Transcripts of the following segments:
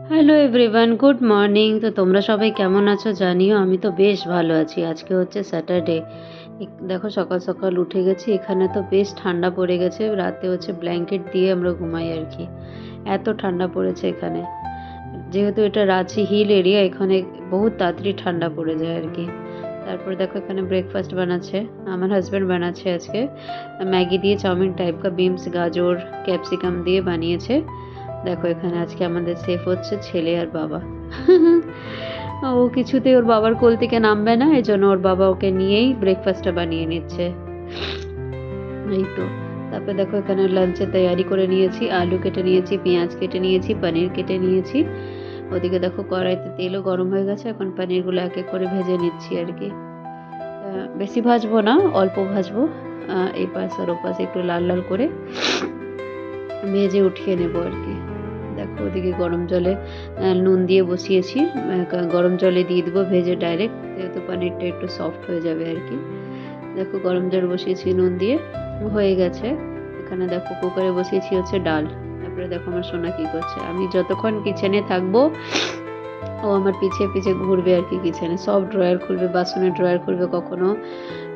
Hello everyone, good morning. তো তোমরা সবাই কেমন আছো জানিও। আমি তো বেশ ভালো আছি। আজকে হচ্ছে স্যাটারডে। দেখো সকাল সকাল উঠে গেছি। এখানে তো বেশ ঠান্ডা পড়ে গেছে। রাতে হচ্ছে ব্ল্যাঙ্কেট দিয়ে আমরা ঘুমাই আর কি, এত ঠান্ডা পড়েছে এখানে। যেহেতু এটা রাঁচি হিল এরিয়া, এখানে বহুত তাড়াতাড়ি ঠান্ডা পড়ে যায় আর কি। তারপর দেখো এখানে ব্রেকফাস্ট বানাচ্ছে আমার হাজব্যান্ড, বানাচ্ছে আজকে ম্যাগি দিয়ে চাউমিন টাইপ কা, বিনস গাজর ক্যাপসিকাম দিয়ে বানিয়েছে। দেখো এখানে আজকে আমাদের সেফ হচ্ছে ছেলে আর বাবা। ও কিছুতেই ওর বাবার কোল থেকে নামবে না, এই জন্য ওর বাবা ওকে নিয়েই ব্রেকফাস্টটা বানিয়ে নিচ্ছে। এই তো। তারপরে দেখো এখানে লাঞ্চের তৈয়ারি করে নিয়েছি, আলু কেটে নিয়েছি, পেঁয়াজ কেটে নিয়েছি, পনির কেটে নিয়েছি। ওদিকে দেখো কড়াইতে তেলও গরম হয়ে গেছে, এখন পনিরগুলো এক এক করে ভেজে নিচ্ছি আর কি। বেশি ভাজবো না, অল্প ভাজবো। এই পাশ আর ও পাশ একটু লাল লাল করে ভেজে উঠিয়ে নেবো আর কি। দেখো ওদিকে গরম জলে নুন দিয়ে বসিয়েছি, গরম জলে দিয়ে দেবো ভেজে ডাইরেক্ট, যেহেতু পনিরটা একটু সফট হয়ে যাবে আর কি। দেখো গরম জল বসিয়েছি নুন দিয়ে, হয়ে গেছে। এখানে দেখো কুকারে বসিয়েছি হচ্ছে ডাল। তারপরে দেখো আমার সোনা কি করছে, আমি যতক্ষণ কিচেনে থাকবো ও আমার পিছে পিছে ঘুরবে আর কি। কিচেনে সব ড্রয়ার খুলবে, বাসনের ড্রয়ার খুলবে, কখনো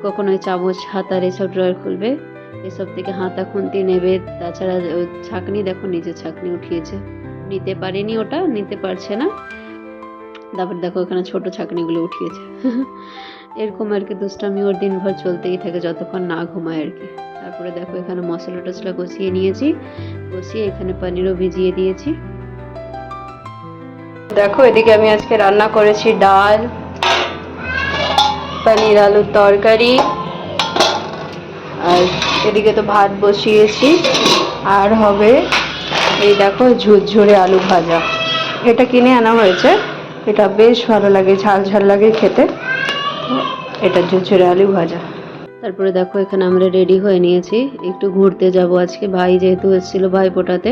কখনো চামচ হাতার এসব ড্রয়ার খুলবে, এসব থেকে হাতা খুন্তি নেবে। তাছাড়া ওই ছাঁকনি, দেখো নিজের ছাঁকনি উঠিয়েছে, নিতে পারেনি, ওটা নিতে পারছে না। তারপর দেখো এখানে ছোট ছাঁকনিগুলো উঠিয়েছে। এরকম আর কি দুষ্টামি ওর দিনভর চলতেই থাকে যতক্ষণ না ঘুমায় আর কি। তারপরে দেখো এখানে মশলা টশলা কষিয়ে নিয়েছি, কষিয়ে এখানে পনিরও ভিজিয়ে দিয়েছি। দেখো এদিকে আমি আজকে রান্না করেছি ডাল, পনির আলুর তরকারি, আর এদিকে তো ভাত বসিয়েছি, আর হবে এই দেখো ঝুরঝুরে আলু ভাজা। এটা কিনে আনা হয়েছে, এটা বেশ ভালো লাগে, ঝাল ঝাল লাগে খেতে। এটা ঝুরঝুরে আলু ভাজা। তারপরে দেখো এখানে আমরা রেডি হয়ে নিয়েছি, একটু ঘুরতে যাব আজকে। ভাই যেহেতু এসেছিল ভাই ফোটাতে,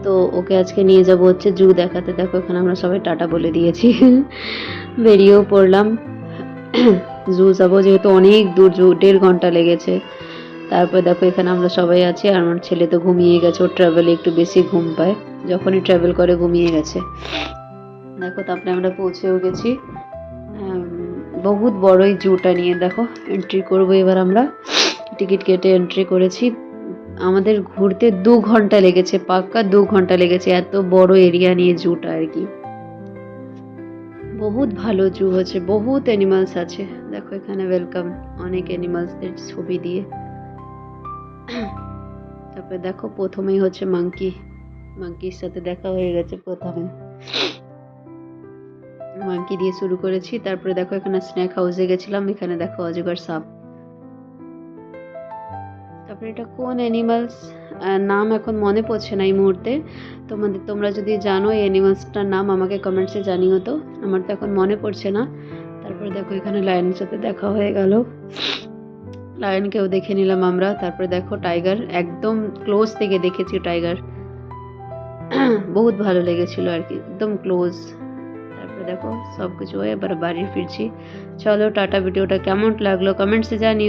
তো ওকে আজকে নিয়ে যাব হচ্ছে জু দেখাতে। দেখো এখানে আমরা সবাই টাটা বলে দিয়েছি, বেরিয়েও পড়লাম। জু যাবো যেহেতু অনেক দূর, জু 1.5 ঘন্টা লেগেছে। তারপর দেখো এখানে আমরা সবাই আছি, আর আমার ছেলে তো ঘুমিয়ে গেছে, ওর ট্রাভেলে একটু বেশি ঘুম পায়, যখনই ট্রাভেল করে ঘুমিয়ে গেছে। দেখো তারপরে আমরা পৌঁছেও গেছি বহুত বড় এই জুটা নিয়ে। দেখো এন্ট্রি করবো এবার আমরা, টিকিট কেটে এন্ট্রি করেছি। আমাদের ঘুরতে 2 ঘন্টা লেগেছে, পাক্কা 2 ঘন্টা লেগেছে, এত বড় এরিয়া নিয়ে জুটা আর কি। বহুত ভালো জু হচ্ছে, বহুত অ্যানিমালস আছে। দেখো এখানে ওয়েলকাম, অনেক অ্যানিমালসদের ছবি দিয়ে। তারপরে দেখো প্রথমেই হচ্ছে মাঙ্কি, মাঙ্কির সাথে দেখা হয়ে গেছে প্রথমে, মাঙ্কি দিয়ে শুরু করেছি। তারপরে দেখো এখানে স্ন্যাক হাউসে গেছিলাম, এখানে দেখো অজগর সাপ। তারপরে এটা কোন অ্যানিমালস নাম এখন মনে পড়ছে না এই মুহূর্তে। তোমরা যদি জানো এই অ্যানিমালসটার নাম আমাকে কমেন্টসে জানিও তো, আমার তো এখন মনে পড়ছে না। তারপরে দেখো এখানে লায়নের সাথে দেখা হয়ে গেল, লায়নকেও দেখে নিলাম আমরা। তারপরে দেখো টাইগার, একদম ক্লোজ থেকে দেখেছি টাইগার, বহুত ভালো লেগেছিল আর কি, একদম ক্লোজ। তারপরে দেখো সব কিছু হয়ে এবার বাড়ি ফিরছি। চলো টাটা। ভিডিওটা কেমন লাগলো কমেন্টসে জানিও।